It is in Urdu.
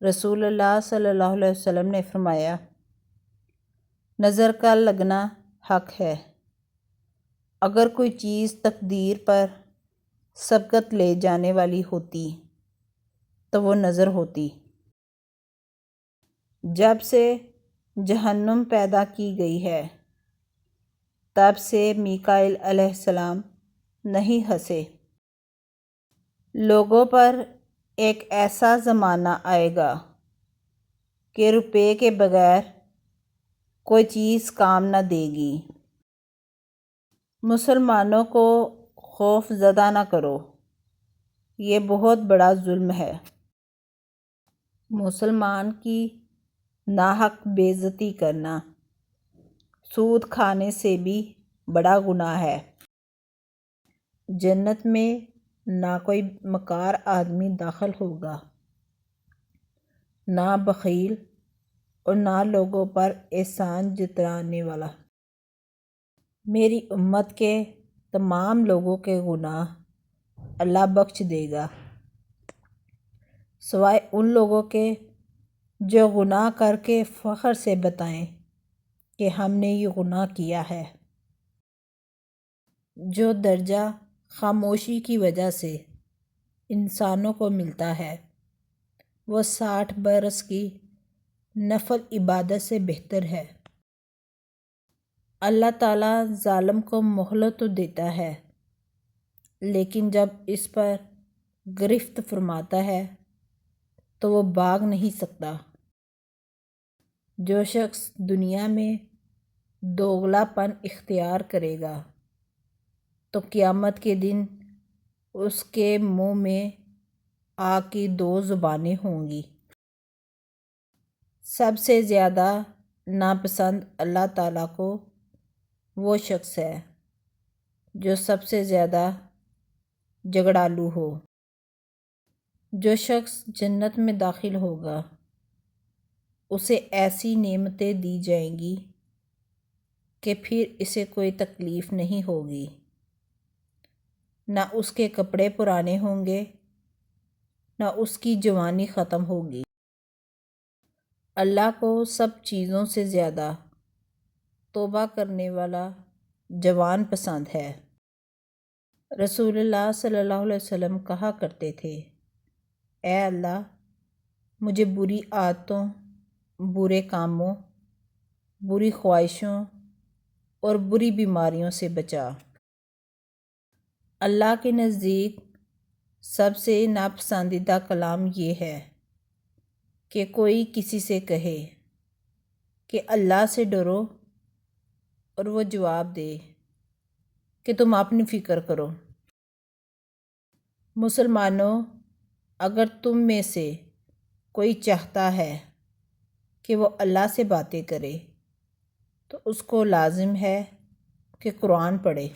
رسول اللہ صلی اللہ علیہ وسلم نے فرمایا، نظر کا لگنا حق ہے۔ اگر کوئی چیز تقدیر پر سبقت لے جانے والی ہوتی تو وہ نظر ہوتی۔ جب سے جہنم پیدا کی گئی ہے تب سے میکائیل علیہ السلام نہیں ہنسے۔ لوگوں پر ایک ایسا زمانہ آئے گا کہ روپے کے بغیر کوئی چیز کام نہ دے گی۔ مسلمانوں کو خوف زدہ نہ کرو، یہ بہت بڑا ظلم ہے۔ مسلمان کی ناحق بے عزتی کرنا سود کھانے سے بھی بڑا گناہ ہے۔ جنت میں نہ کوئی مکار آدمی داخل ہوگا، نہ بخیل اور نہ لوگوں پر احسان جتلانے والا۔ میری امت کے تمام لوگوں کے گناہ اللہ بخش دے گا، سوائے ان لوگوں کے جو گناہ کر کے فخر سے بتائیں کہ ہم نے یہ گناہ کیا ہے۔ جو درجہ خاموشی کی وجہ سے انسانوں کو ملتا ہے وہ 60 برس کی نفل عبادت سے بہتر ہے۔ اللہ تعالیٰ ظالم کو مہلت تو دیتا ہے لیکن جب اس پر گرفت فرماتا ہے تو وہ بھاگ نہیں سکتا۔ جو شخص دنیا میں دوگلا پن اختیار کرے گا تو قیامت کے دن اس کے منہ میں آگ کی 2 زبانیں ہوں گی۔ سب سے زیادہ ناپسند اللہ تعالیٰ کو وہ شخص ہے جو سب سے زیادہ جھگڑالو ہو۔ جو شخص جنت میں داخل ہوگا اسے ایسی نعمتیں دی جائیں گی کہ پھر اسے کوئی تکلیف نہیں ہوگی، نہ اس کے کپڑے پرانے ہوں گے نہ اس کی جوانی ختم ہوگی۔ اللہ کو سب چیزوں سے زیادہ توبہ کرنے والا جوان پسند ہے۔ رسول اللہ صلی اللہ علیہ وسلم کہا کرتے تھے، اے اللہ مجھے بری عادتوں، برے کاموں، بری خواہشوں اور بری بیماریوں سے بچا۔ اللہ کے نزدیک سب سے ناپسندیدہ کلام یہ ہے کہ کوئی کسی سے کہے کہ اللہ سے ڈرو اور وہ جواب دے کہ تم اپنی فکر کرو۔ مسلمانوں، اگر تم میں سے کوئی چاہتا ہے کہ وہ اللہ سے باتیں کرے تو اس کو لازم ہے کہ قرآن پڑھے۔